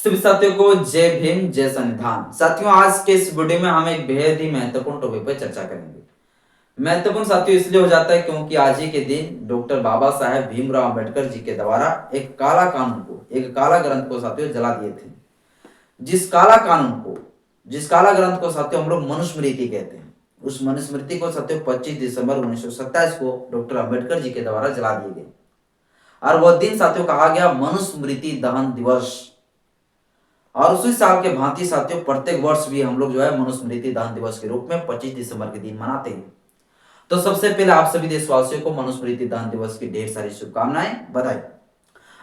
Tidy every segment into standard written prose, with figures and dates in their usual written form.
सभी साथियों को जय भीम जय संविधान। साथियों, आज के इस वीडियो में हम एक बेहद ही महत्वपूर्ण टॉपिक पर चर्चा करेंगे। महत्वपूर्ण साथियों इसलिए हो जाता है क्योंकि आज ही के दिन डॉक्टर बाबा साहेब भीमराव अंबेडकर जी के द्वारा एक काला कानून को, एक काला ग्रंथ को साथियों जला दिए थे। जिस काला ग्रंथ को साथियों हम लोग मनुस्मृति कहते हैं, उस मनुस्मृति को साथियों 25 दिसंबर 1927 को डॉक्टर अंबेडकर जी के द्वारा जला दिए गए और वह दिन साथियों कहा गया मनुस्मृति दहन दिवस। और उसी साल के भांति साथियों प्रत्येक वर्ष भी हम लोग जो है मनुस्मृति दहन दिवस के रूप में 25 दिसंबर के दिन मनाते हैं। तो सबसे पहले आप सभी देशवासियों को मनुस्मृति दहन दिवस की ढेर सारी शुभकामनाएं, बधाई।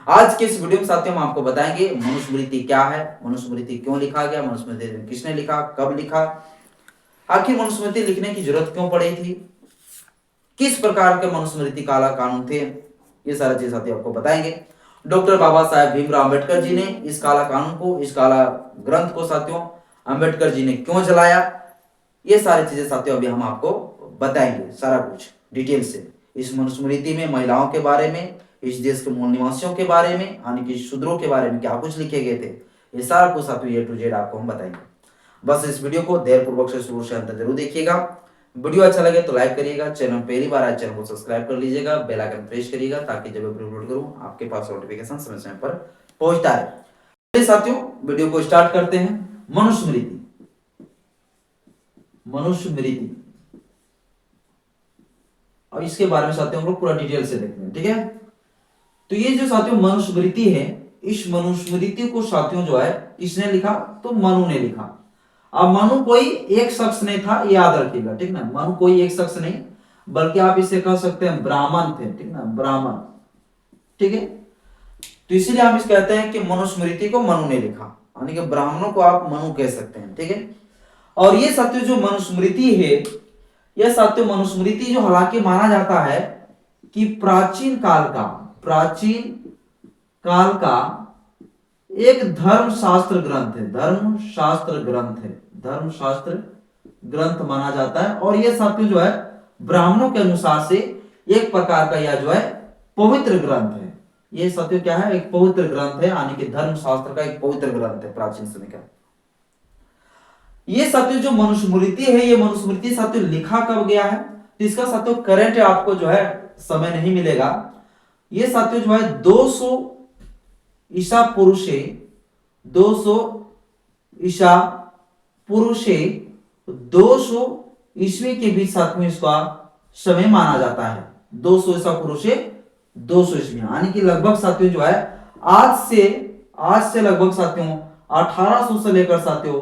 आज के इस वीडियो में साथियों हम आपको बताएंगे मनुस्मृति क्या है, मनुस्मृति क्यों लिखा गया, मनुस्मृति किसने लिखा, कब लिखा, आखिर मनुस्मृति लिखने की जरूरत क्यों पड़ी थी, किस प्रकार के मनुस्मृति काला कानून थे, ये सारी चीज साथियों आपको बताएंगे। डॉक्टर बाबा साहेब भीमराव अंबेडकर जी ने इस काला कानून को, इस काला ग्रंथ को साथियों अंबेडकर जी ने क्यों जलाया, ये सारी चीजें साथियों अभी हम आपको बताएंगे सारा कुछ डिटेल से। इस मनुस्मृति में महिलाओं के बारे में, इस देश के मूल निवासियों के बारे में, यानी कि शूद्रों के बारे में क्या कुछ लिखे गए थे, ये सारा कुछ साथियों A to Z आपको हम बताएंगे। बस इस वीडियो को देर पूर्वक से शुरू से अंत जरूर देखिएगा। वीडियो अच्छा लगे तो लाइक करिएगा, चैनल पहली बार आए चैनल को सब्सक्राइब कर लीजिएगा, बेल आइकन प्रेस करिएगा ताकि जब वीडियो अपलोड करूं आपके पास नोटिफिकेशन समय समय पर पहुंचता है। साथियों वीडियो को स्टार्ट करते हैं। मनुस्मृति और इसके बारे में साथियों हम लोग पूरा डिटेल से देखते हैं, ठीक है। तो ये जो साथियों मनुस्मृति है, इस मनुस्मृति को साथियों जो है किसने लिखा, तो मनु ने लिखा। अब मनु कोई एक शख्स नहीं था, ये याद रखिएगा, ठीक ना। मनु कोई एक शख्स नहीं, बल्कि आप इसे कह सकते हैं ब्राह्मण थे, ठीक ना, ब्राह्मण, ठीक है। तो इसीलिए हम इस कहते हैं कि मनुस्मृति को मनु ने लिखा, यानी कि ब्राह्मणों को आप मनु कह सकते हैं, ठीक है। और ये साथियों जो मनुस्मृति है, यह साथियों मनुस्मृति जो हालांकि माना जाता है कि प्राचीन काल का एक धर्मशास्त्र ग्रंथ माना जाता है। और यह साथियों जो है ब्राह्मणों के अनुसार से एक प्रकार का यह जो है पवित्र ग्रंथ है। यह साथियों क्या है, एक पवित्र ग्रंथ है, यानी कि धर्मशास्त्र का एक पवित्र ग्रंथ है प्राचीन समय का। ये साथियों जो मनुस्मृति है, ये मनुस्मृति साथियों लिखा कब गया है, तो इसका साथियों करंट आपको जो है समय नहीं मिलेगा। ये साथियों जो है 200 ईसा पुरुषे 200 ईस्वी के बीच साथियों इसका समय माना जाता है। 200 ईसा पुरुषे 200 ईस्वी, यानी कि लगभग साथियों जो है आज से लगभग साथियों 1800 से लेकर साथियों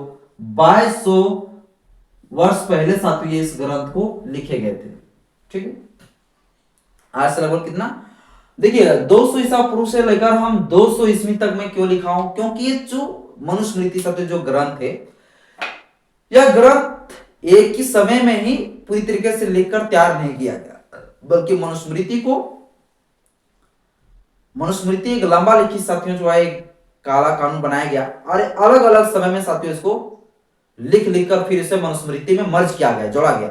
2200 वर्ष पहले साथियों ये इस ग्रंथ को लिखे गए थे, ठीक है। आज से लगभग कितना, देखिए 200 ईसा पूर्व से लेकर हम 200 ईस्वी तक में क्यों लिखा हूं, क्योंकि ये जो मनुस्मृति साथियों जो ग्रंथ है, यह ग्रंथ एक ही समय में ही पूरी तरीके से लिखकर तैयार नहीं किया गया, बल्कि मनुस्मृति एक लंबा लिखित साथियों जो है एक काला कानून बनाया गया और अलग अलग समय में साथियों इसको लिख कर फिर इसे मनुस्मृति में मर्ज किया गया, जोड़ा गया।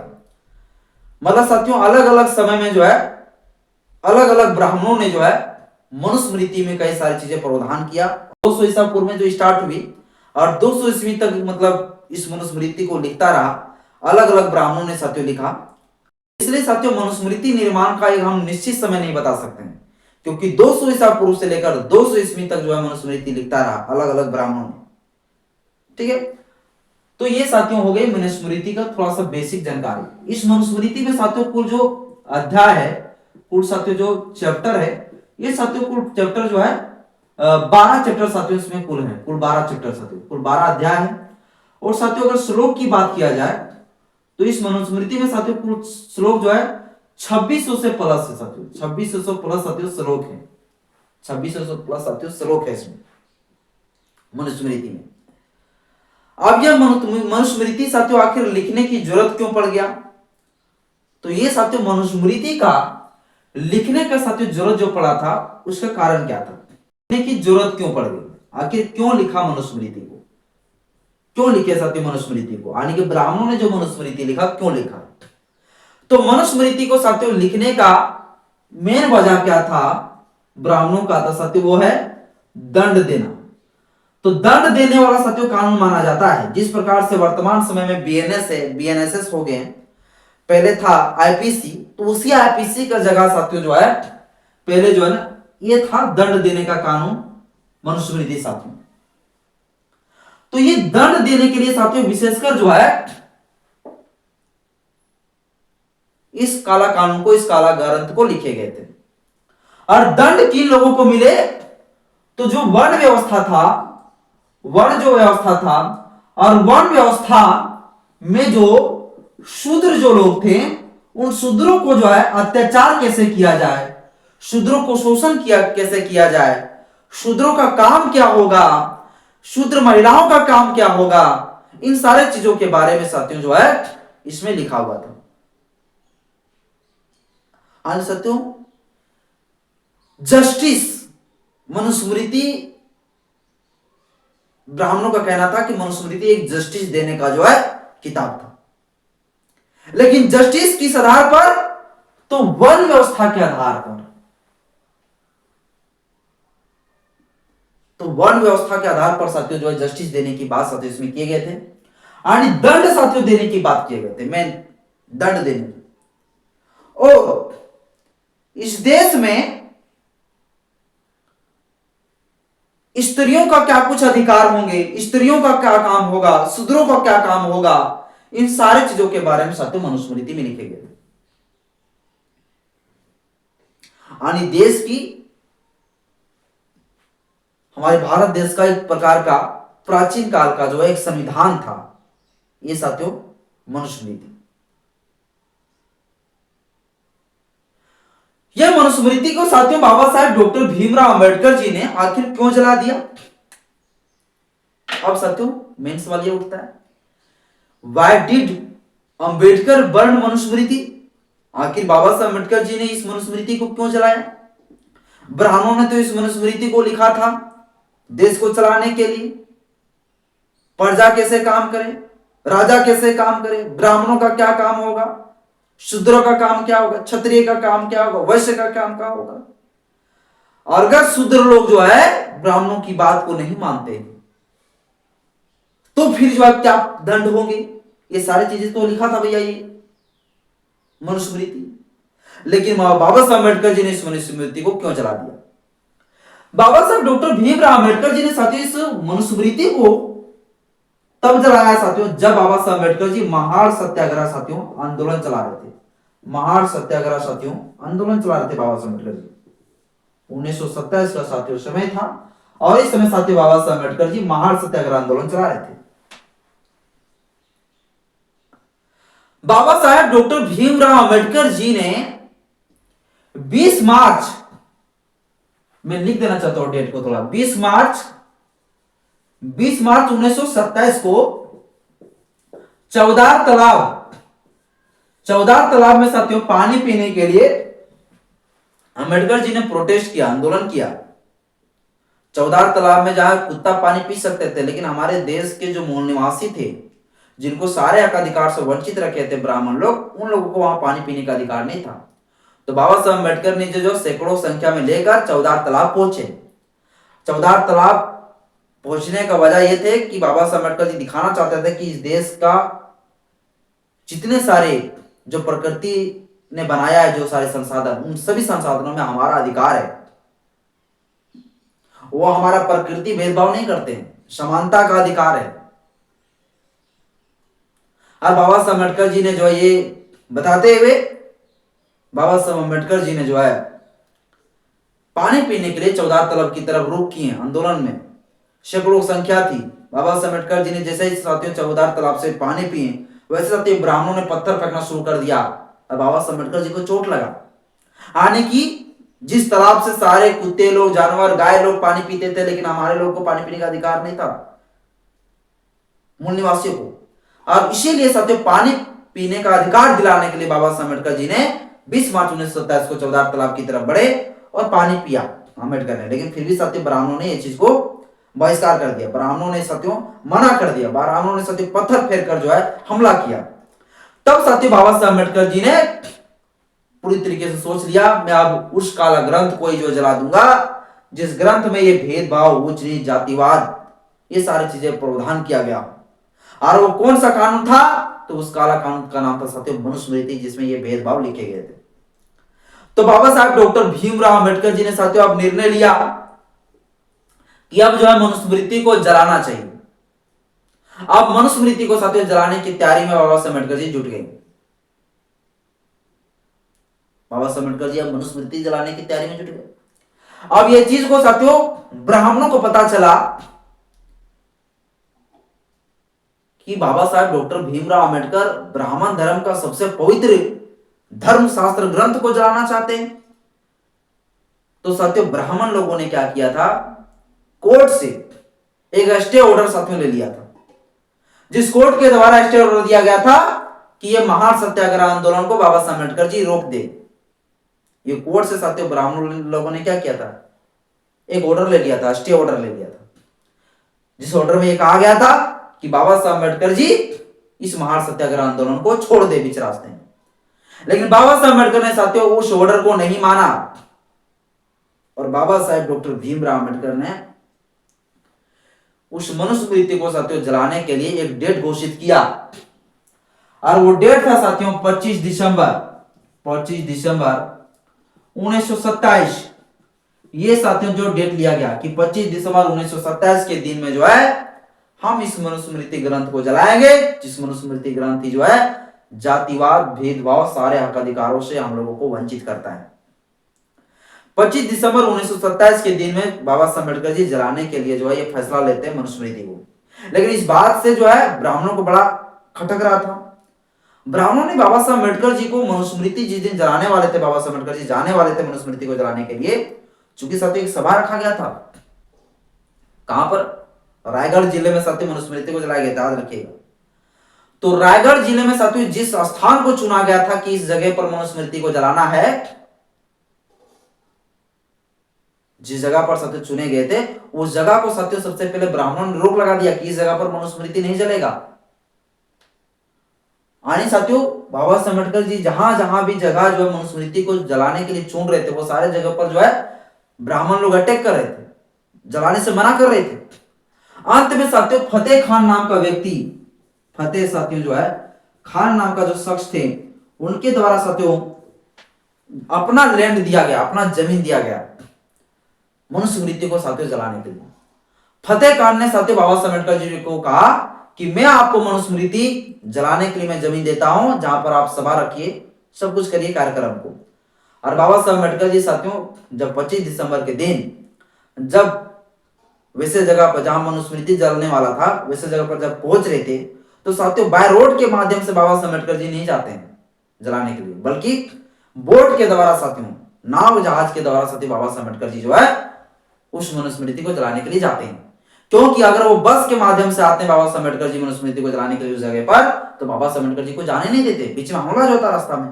मतलब साथियों अलग अलग समय में जो है अलग अलग ब्राह्मणों ने जो है मनुस्मृति में कई सारी चीजें प्रावधान किया। 200 ईसा पूर्व में जो स्टार्ट हुई और 200 ईस्वी तक मतलब इस मनुस्मृति को लिखता रहा, अलग अलग ब्राह्मणों ने साथियों लिखा। इसलिए साथियों मनुस्मृति निर्माण का एक हम निश्चित समय नहीं बता सकते हैं, क्योंकि 200 ईसा पूर्व से लेकर 200 ईस्वी तक जो है मनुस्मृति लिखता रहा अलग अलग ब्राह्मणों ने, ठीक है। तो ये साथियों हो गई मनुस्मृति का थोड़ा सा बेसिक जानकारी। इस मनुस्मृति में साथियों कुल जो अध्याय है, कुल साथियों जो चैप्टर है, ये साथियों कुल चैप्टर जो है 12 चैप्टर साथियों इसमें कुल है, कुल 12 चैप्टर साथियों, कुल 12 अध्याय है। और साथियों अगर श्लोक की बात किया जाए तो इस मनुस्मृति में साथियों कुल श्लोक जो है 2600 से प्लस है साथियों, 2600 प्लस साथियों श्लोक है, 2600 प्लस साथियों श्लोक है इसमें मनुस्मृति में। अब यह मनुस्मृति साथियों आखिर लिखने की जरूरत क्यों पड़ गया, तो ये साथियों मनुस्मृति का लिखने का साथियों जरूरत जो पड़ा था उसका कारण क्या था, लिखने की जरूरत क्यों पड़ गई, आखिर क्यों लिखा मनुस्मृति को, क्यों लिखे साथियों मनुस्मृति को, यानी कि ब्राह्मणों ने जो मनुस्मृति लिखा क्यों लिखा। तो मनुस्मृति को साथियों लिखने का मेन वजह क्या था ब्राह्मणों का था साथियों, वो है दंड देना। तो दंड देने वाला साथियों कानून माना जाता है। जिस प्रकार से वर्तमान समय में बीएनएस है, बीएनएसएस हो गए, पहले था आईपीसी, तो उसी आईपीसी का जगह साथियों जो है पहले जो है ना ये था दंड देने का कानून मनुस्मृति साथियों। तो ये दंड देने के लिए साथियों विशेषकर जो है इस काला कानून को, इस काला ग्रंथ को लिखे गए थे। और दंड किन लोगों को मिले? तो जो वर्ण व्यवस्था था, वर्ण जो व्यवस्था था, और वर्ण व्यवस्था में जो शूद्र जो लोग थे, उन शूद्रों को जो है अत्याचार कैसे किया जाए, शूद्रों को शोषण किया कैसे किया जाए, शूद्रों का काम क्या होगा, शूद्र महिलाओं का काम क्या होगा, इन सारे चीजों के बारे में साथियों जो है इसमें लिखा हुआ था। आज साथियों जस्टिस मनुस्मृति, ब्राह्मणों का कहना था कि मनुस्मृति एक जस्टिस देने का जो है किताब था। लेकिन जस्टिस किस आधार पर? तो वर्ण व्यवस्था के आधार पर। तो वर्ण व्यवस्था के आधार पर साथियों जो है जस्टिस देने की बात साथियों इसमें किए गए थे। और दंड साथियों देने की बात किए गए थे, मैं दंड देने की। और इस देश में स्त्रियों का क्या कुछ अधिकार होंगे, स्त्रियों का क्या काम होगा, शूद्रों का क्या काम होगा, इन सारे चीजों के बारे में साथियों मनुस्मृति में लिखे गए। यानी देश की, हमारे भारत देश का एक प्रकार का प्राचीन काल का जो है एक संविधान था, ये साथियों मनुस्मृति। यह मनुस्मृति को साथियों बाबा साहेब डॉक्टर भीमराव अंबेडकर जी ने आखिर क्यों जला दिया? अब साथियों मेन सवाल यह उठता है, why did Ambedkar burn Manusmriti? आखिर बाबा साहेब अंबेडकर जी ने इस मनुस्मृति को क्यों जलाया? ब्राह्मणों ने तो इस मनुस्मृति को लिखा था देश को चलाने के लिए, प्रजा कैसे काम करे, राजा कैसे काम करे, ब्राह्मणों का क्या काम होगा, शूद्रों का काम क्या होगा, क्षत्रिय का काम क्या होगा, वैश्य का काम क्या होगा। और अगर शूद्र लोग जो है ब्राह्मणों की बात को नहीं मानते तो फिर जो है क्या दंड होंगे, ये सारी चीजें तो लिखा था भैया ये मनुस्मृति। लेकिन बाबा साहब अम्बेडकर जी ने इस मनुस्मृति को क्यों जला दिया? बाबा साहब डॉक्टर भीमराव अम्बेडकर जी ने साथियों इस मनुस्मृति को तब जलाया साथियों जब बाबा साहब अम्बेडकर जी महार सत्याग्रह साथियों आंदोलन चला रहे थे। महार सत्याग्रह साथियों आंदोलन चला रहे थे बाबा साहब अम्बेडकर जी। 1927 का साथियों समय था और इस समय साथियों बाबा साहब अम्बेडकर जी महार सत्याग्रह आंदोलन चला रहे थे। बाबा साहब डॉक्टर भीमराव अंबेडकर जी ने 20 मार्च, मैं लिख देना चाहता हूं डेट को थोड़ा, 20 मार्च 1927 को चौदार तालाब में साथियों पानी पीने के लिए अंबेडकर जी ने प्रोटेस्ट किया, आंदोलन किया। चौदार तालाब में जहां कुत्ता पानी पी सकते थे, लेकिन हमारे देश के जो मूल निवासी थे जिनको सारे हक अधिकार से वंचित रखे थे ब्राह्मण लोग, उन लोगों को वहां पानी पीने का अधिकार नहीं था। तो बाबा साहब अम्बेडकर ने जो सैकड़ों संख्या में लेकर चौदार तालाब पहुंचे। चौदार तालाब पहुंचने का वजह यह थे कि बाबा साहब अम्बेडकर जी दिखाना चाहते थे कि इस देश का जितने सारे जो प्रकृति ने बनाया है, जो सारे संसाधन, उन सभी संसाधनों में हमारा अधिकार है। वो हमारा प्रकृति भेदभाव नहीं करते हैं, समानता का अधिकार है। और बाबा साहब अम्बेडकर जी ने जो है ये बताते हुए बाबा साहब अम्बेडकर जी ने जो है पानी पीने के लिए चौदार तालाब की तरफ रुख किए। आंदोलन में सैकड़ों संख्या थी। बाबा साहब अम्बेडकर जी ने जैसे ही साथियों चौदार तालाब से पानी पिए, वैसे साथियों ब्राह्मणों ने पत्थर फेंकना शुरू कर दिया और बाबा साहब अम्बेडकर जी को चोट लगा। आने की जिस तालाब से सारे कुत्ते लोग, जानवर, गाय लोग पानी पीते थे, लेकिन हमारे लोग को पानी पीने का अधिकार नहीं था, मूल निवासियों को। और इसीलिए साथियों पानी पीने का अधिकार दिलाने के लिए बाबा साहब अम्बेडकर जी ने 20 मार्च 1927 को चौदार तालाब की तरफ बढ़े और पानी पिया अम्बेडकर ने। लेकिन फिर भी साथियों ब्राह्मणों ने इस चीज को बहिष्कार कर दिया, ब्राह्मणों ने साथियों मना कर दिया, ब्राह्मणों ने साथियों पत्थर फेंक कर जो है हमला किया। तब साथियों बाबा साहब अम्बेडकर जी ने पूरी तरीके से सोच लिया, मैं अब उस काला ग्रंथ को ही जो जला दूंगा जिस ग्रंथ में ये भेदभाव, उच्च नीच, जातिवाद ये सारी चीजें प्रावधान किया गया। और वो कौन सा कानून था? तो उस काला कानून का नाम था साथियों मनुस्मृति, जिसमें ये भेदभाव लिखे गए थे। तो बाबा साहब डॉक्टर भीमराव अंबेडकर जी ने साथियों अब निर्णय लिया कि अब जो है मनुस्मृति को जलाना चाहिए। अब मनुस्मृति को साथियों जलाने की तैयारी में बाबा साहब अम्बेडकर जी जुट गए। बाबा साहब अम्बेडकर जी अब मनुस्मृति जलाने की तैयारी में जुट गए। अब ये चीज को साथियों ब्राह्मणों को पता चला कि बाबा साहब डॉक्टर भीमराव अंबेडकर ब्राह्मण धर्म का सबसे पवित्र धर्म शास्त्र ग्रंथ को जलाना चाहते हैं। तो साथियों ब्राह्मण लोगों ने क्या किया था, कोर्ट से एक स्टे ऑर्डर साथियों ले लिया था, जिस कोर्ट के द्वारा स्टे ऑर्डर दिया गया था कि यह महान सत्याग्रह आंदोलन को बाबा साहब अम्बेडकर जी रोक दे। ये कोर्ट से साथियों ब्राह्मण लोगों ने क्या किया था, एक ऑर्डर ले लिया था, स्टे ऑर्डर ले लिया था, जिस ऑर्डर में यह कहा गया था कि बाबा साहब अम्बेडकर जी इस महान सत्याग्रह आंदोलन को छोड़ दे बीच रास्ते में। लेकिन बाबा साहब अम्बेडकर ने साथियों उस ऑर्डर को नहीं माना और बाबा साहब डॉक्टर भीमराव अंबेडकर ने उस मनुस्मृति को साथियों जलाने के लिए एक डेट घोषित किया। और वो डेट था साथियों 25 दिसंबर 1927। ये साथियों जो डेट लिया गया कि 25 दिसंबर 1927 के दिन में जो है हम इस मनुस्मृति ग्रंथ को जलाएंगे, जिस मनुस्मृति ग्रंथ जो है जातिवाद, भेदभाव, सारे हक अधिकारों से हम लोगों को वंचित करता है। 25 दिसंबर 1927 के दिन में बाबा साहब अम्बेडकर जी जलाने के लिए जो है ये फैसला लेते हैं मनुस्मृति को। लेकिन इस बात से जो है ब्राह्मणों को बड़ा खटक रहा था। ब्राह्मणों ने बाबा साहब अम्बेडकर जी को मनुस्मृति जिस दिन जलाने वाले थे, बाबा साहब अम्बेडकर जी जाने वाले थे मनुस्मृति को जलाने के लिए, चूंकि साथियों एक सभा रखा गया था। कहां पर? रायगढ़ जिले में साथियों मनुस्मृति को जलाया गया था, याद रखिएगा। तो रायगढ़ जिले में साथियों जिस स्थान को चुना गया था कि इस जगह पर मनुस्मृति को जलाना है, जिस जगह पर साथियों चुने गए थे उस जगह को साथियों सबसे पहले ब्राह्मणों ने रोक लगा दिया कि इस जगह पर मनुस्मृति नहीं जलेगा। आने साथियों बाबा साहब अम्बेडकर जी जहां जहां भी जगह जो है मनुस्मृति को जलाने के लिए चुन रहे थे, वो सारे जगह पर जो है ब्राह्मण लोग अटैक कर रहे थे, जलाने से मना कर रहे थे। अंत में साथियों फतेह खान नाम का व्यक्ति, फतेह साथियों जो है खान नाम का जो शख्स थे, उनके द्वारा साथियों अपना लैंड दिया गया, अपना जमीन दिया गया मनुस्मृति को साथियों जलाने के लिए। फतेह खान ने साथियों बाबा साहब अम्बेडकर जी को कहा कि मैं आपको मनुस्मृति जलाने के लिए मैं जमीन देता हूं, जहां पर आप सभा रखिए, सब कुछ करिए कार्यक्रम को। और बाबा साहब अम्बेडकर जी साथियों जब 25 दिसंबर के दिन जब वैसे जगह पर जहां मनुस्मृति जलने वाला था, वैसे जगह पर जब पहुंच रहे थे, तो साथियों बाय रोड के माध्यम से बाबा साहब अम्बेडकर जी नहीं जाते हैं जलाने के लिए, बल्कि बोट के द्वारा साथियों, नाव जहाज के द्वारा साथियों बाबा साहब अम्बेडकर जी जो है उस मनुस्मृति को जलाने के लिए जाते हैं। क्योंकि अगर वो बस के माध्यम से आते हैं बाबा साहब अम्बेडकर जी मनुस्मृति को जलाने के लिए उस जगह पर, तो बाबा साहब अम्बेडकर जी को जाने नहीं देते, बीच में हमला जो होता रास्ता में,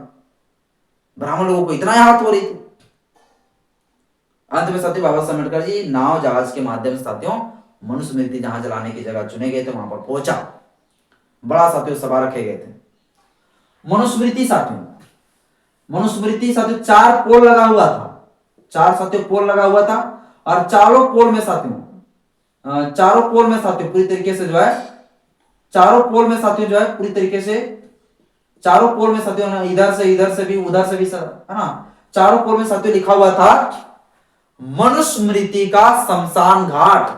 ब्राह्मण लोगों को इतना आहत हो रही थी। अंत में साथियों बाबा साहब अम्बेडकर जी नाव जहाज के माध्यम से साथियों मनुस्मृति जहां जलाने की जगह चुने गए थे वहां पर पहुंचा। बड़ा साथियों सभा रखे गए थे। मनुस्मृति साथियों 4 पोल लगा हुआ था, 4 साथियों पोल लगा हुआ था। और चारों पोल में साथियों पूरी तरीके से जो है पूरी तरीके से चारों पोल में साथियों इधर से भी उधर से भी है ना, चारों पोल में साथियों लिखा हुआ था मनुस्मृति का शमशान घाट।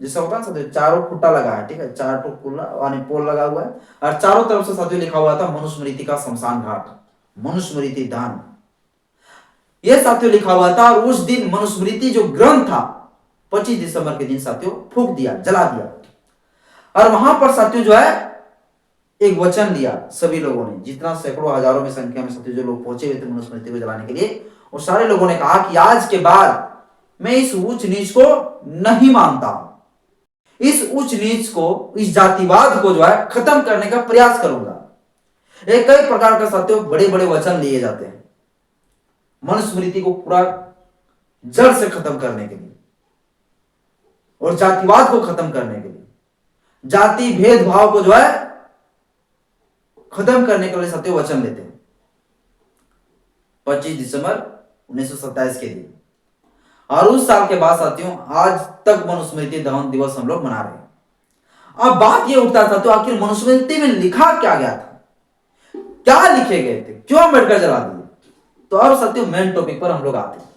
जैसा होता है साथियों चारों खुट्टा लगा है, ठीक है, 4 पोल लगा हुआ है और चारों तरफ से साथियों लिखा हुआ था मनुस्मृति का शमशान घाट, मनुस्मृति दान, यह साथियों लिखा हुआ था। और उस दिन मनुस्मृति जो ग्रंथ था 25 दिसंबर के दिन साथियों फूंक दिया, जला दिया। और वहां पर साथियों जो है एक वचन लिया सभी लोगों ने, जितना सैकड़ों हजारों में संख्या में साथियों जो लोग पहुंचे हुए थे मनुस्मृति को जलाने के लिए, और सारे लोगों ने कहा कि आज के बाद मैं इस ऊंच नीच को नहीं मानता, इस ऊंच नीच को, इस जातिवाद को जो है खत्म करने का प्रयास करूंगा। एक कई प्रकार का साथियों बड़े बड़े वचन लिए जाते हैं मनुस्मृति को पूरा जड़ से खत्म करने के लिए और जातिवाद को खत्म करने के लिए, जाति भेदभाव को जो है खत्म करने के लिए साथियों वचन लेते हैं 25 दिसंबर 1927 के दिन। और उस साल के बाद साथियों आज तक मनुस्मृति दहन दिवस हम लोग मना रहे हैं। अब बात ये उठता था तो आखिर मनुस्मृति में लिखा क्या गया था, क्या लिखे गए थे, क्यों अम्बेडकर जला दिए। तो और साथियों मेन टॉपिक पर हम लोग आते हैं।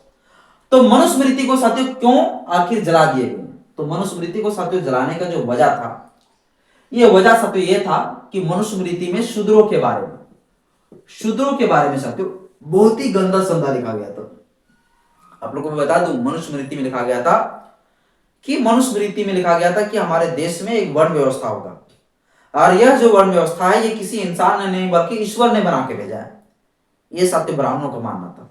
तो मनुस्मृति को साथियों क्यों आखिर जला दिए गए। तो मनुस्मृति को साथियों जलाने का जो वजह था, ये वजह साथियों ये था कि मनुस्मृति में शूद्रों के बारे में साथियों बहुत ही गंदा संदा लिखा गया था। आप लोगों को बता दूं, मनुस्मृति में लिखा गया था कि हमारे देश में एक वर्ण व्यवस्था होगा, और यह जो वर्ण व्यवस्था है ये किसी इंसान ने नहीं बल्कि ईश्वर ने बना के भेजा है। ये साथी ब्राह्मणों का मानना था,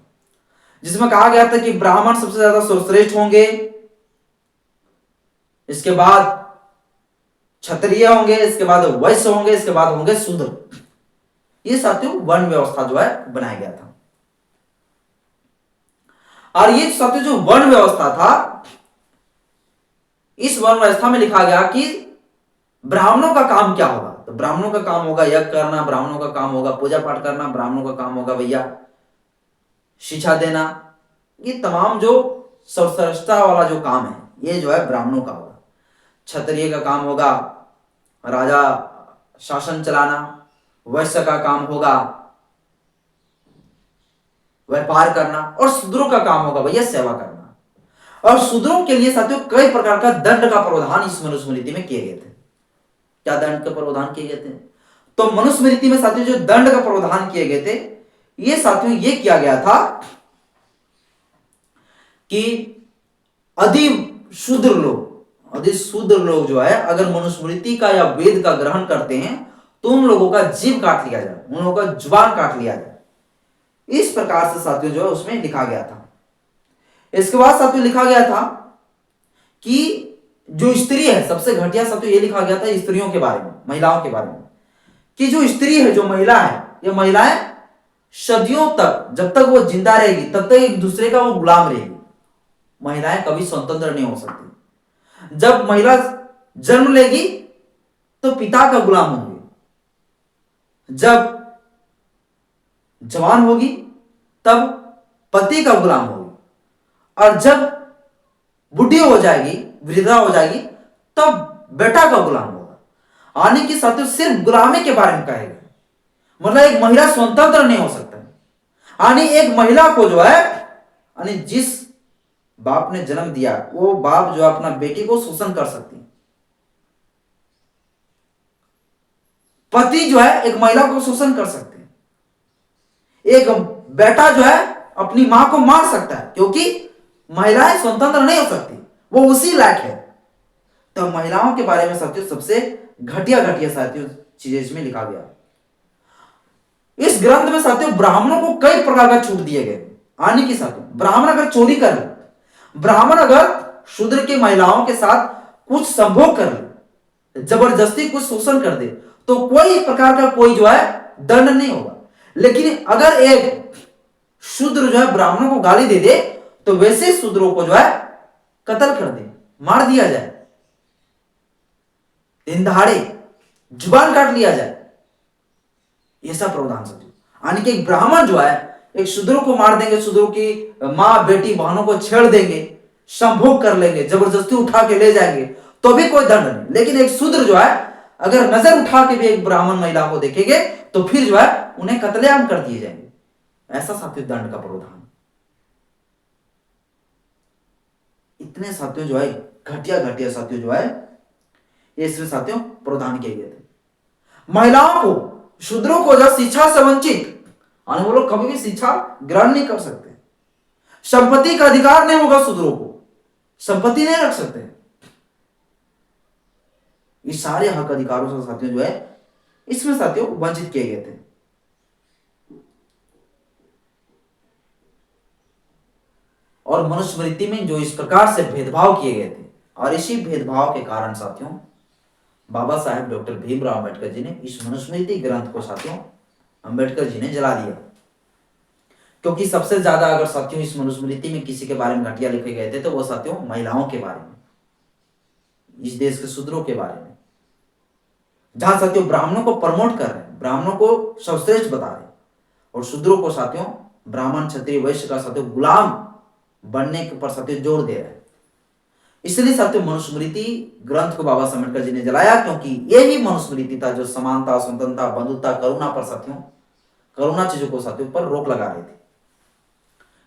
जिसमें कहा गया था कि ब्राह्मण सबसे ज्यादा सर्वश्रेष्ठ होंगे, इसके बाद क्षत्रिय होंगे, इसके बाद वैश्य होंगे, इसके बाद होंगे शूद्र। ये साथियों वर्ण व्यवस्था जो है बनाया गया था। और ये साथियों जो वर्ण व्यवस्था था, इस वर्ण व्यवस्था में लिखा गया कि ब्राह्मणों का काम क्या होगा। तो ब्राह्मणों का काम होगा यज्ञ करना, ब्राह्मणों का काम होगा पूजा पाठ करना, ब्राह्मणों का काम होगा भैया शिक्षा देना। ये तमाम जो सर्वश्रेष्ठता वाला जो काम है ये जो है ब्राह्मणों का होगा। क्षत्रिय का काम होगा राजा शासन चलाना, वैश्य का काम होगा व्यापार करना, और शूद्रों का काम होगा भैया सेवा करना। और शूद्रों के लिए साथियों कई प्रकार का दंड का प्रावधान इस मनुस्मृति में किए गए थे। क्या दंड का प्रावधान किए गए थे? तो मनुस्मृति में साथियों जो दंड का प्रावधान किए गए थे, ये साथियों ये किया गया था कि अधि शूद्र लोग जो है अगर मनुस्मृति का या वेद का ग्रहण करते हैं तो उन लोगों का जीव काट लिया जाए, उन लोगों का जुबान काट लिया जाए। इस प्रकार से साथियों जो है उसमें लिखा गया था। इसके बाद साथियों लिखा गया था कि जो स्त्री है, सबसे घटिया साथियों ये लिखा गया था स्त्रियों के बारे में, महिलाओं के बारे में, कि जो स्त्री है, जो महिला है, ये महिलाएं सदियों तक, जब तक वो जिंदा रहेगी तब तक एक दूसरे का वो गुलाम रहेगी। महिलाएं कभी स्वतंत्र नहीं हो सकती। जब महिला जन्म लेगी तो पिता का गुलाम होगी, जब जवान होगी तब पति का गुलाम होगी, और जब बुढ़ी हो जाएगी, वृद्धा हो जाएगी, तब बेटा का गुलाम होगा। आने के साथ सिर्फ गुलामी के बारे में कहेगा, मतलब एक महिला स्वतंत्र नहीं हो सकता। यानी एक महिला को जो है, यानी जिस बाप ने जन्म दिया वो बाप जो अपना बेटी को शोषण कर सकती है। पति जो है एक महिला को शोषण कर सकते हैं। एक बेटा जो है अपनी मां को मार सकता है, क्योंकि महिलाएं स्वतंत्र नहीं हो सकती, वो उसी लायक है। तो महिलाओं के बारे में साथियों सबसे घटिया साथियों चीजें इसमें लिखा गया। इस ग्रंथ में साथियों ब्राह्मणों को कई प्रकार का छूट दिए गए। आने की साथियों ब्राह्मण अगर चोरी कर ले, ब्राह्मण अगर शूद्र की महिलाओं के साथ कुछ संभोग कर ले, जबरदस्ती कुछ शोषण कर दे, तो कोई प्रकार का कोई जो है दंड नहीं होगा। लेकिन अगर एक शूद्र जो है ब्राह्मणों को गाली दे दे तो वैसे शूद्रों को जो है कत्ल कर दे, मार दिया जाए, दिन दहाड़े जुबान काट लिया जाए, ऐसा प्रावधान समझो। यानी कि एक ब्राह्मण जो है एक शूद्रों को मार देंगे, शूद्रों की मां बेटी बहनों को छेड़ देंगे, संभोग कर लेंगे, जबरदस्ती उठा के ले जाएंगे, तो भी कोई दंड नहीं। लेकिन एक शूद्र जो है अगर नजर उठा के भी एक ब्राह्मण महिला को देखेंगे तो फिर जो है उन्हें कत्लेआम कर दिए जाएंगे। ऐसा साथियों दंड का प्रावधान। इतने साथियों जो है घटिया साथियों जो है इसमें साथियों प्रावधान किए गए थे। महिलाओं को, शूद्रों को जो शिक्षा से वंचित, वो लोग कभी भी शिक्षा ग्रहण नहीं कर सकते। संपत्ति का अधिकार नहीं होगा, शूद्रों को संपत्ति नहीं रख सकते। ये सारे हक अधिकारों से साथियों जो है इसमें साथियों वंचित किए गए थे। और मनुस्मृति में जो इस प्रकार से भेदभाव किए गए थे, और इसी भेदभाव के कारण साथियों बाबा साहेब डॉक्टर भीमराव अंबेडकर जी ने इस मनुस्मृति ग्रंथ को साथियों अंबेडकर जी ने जला दिया। क्योंकि सबसे ज्यादा अगर साथियों इस मनुस्मृति में किसी के बारे में घटिया लिखे गए थे तो वो साथियों महिलाओं के बारे में, इस देश के शूद्रों के बारे में, जहां साथियों ब्राह्मणों को प्रमोट कर रहे हैं, ब्राह्मणों को सर्वश्रेष्ठ बता रहे हैं, और शूद्रों को साथियों ब्राह्मण क्षत्रिय वैश्य का साथियों गुलाम बनने पर साथियों जोर दे रहे हैं। इसलिए साथियों मनुस्मृति ग्रंथ को बाबा साहब अम्बेडकर जी ने जलाया, क्योंकि यही मनुस्मृति था जो समानता, स्वतंत्रता, बंधुता, करुणा पर साथियों, करुणा चीजों को साथियों पर रोक लगा रहे थे।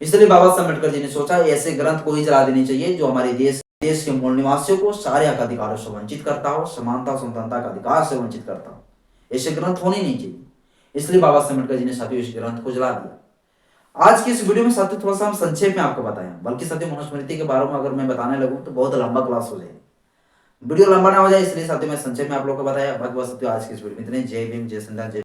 इसलिए बाबा साहब अम्बेडकर जी ने सोचा ऐसे ग्रंथ को ही जला देनी चाहिए जो हमारे देश के मूल निवासियों को सारे हक अधिकारों से वंचित करता हो, समानता स्वतंत्रता का अधिकार से वंचित करता हो। ऐसे ग्रंथ होने नहीं चाहिए। इसलिए बाबा साहब अम्बेडकर जी ने साथियों इस ग्रंथ को जला दिया। आज की इस वीडियो में साथियों थोड़ा सा हम संक्षेप में आपको बताएं, बल्कि साथियों मनुस्मृति के बारे में अगर मैं बताने लगूं तो बहुत लंबा क्लास हो जाएगा। वीडियो लंबा ना हो जाए इसलिए साथियों मैं संक्षेप में आप लोगों को बताया। बस साथियों आज की इस वीडियो में इतने। जय भीम, जय संविधान, जय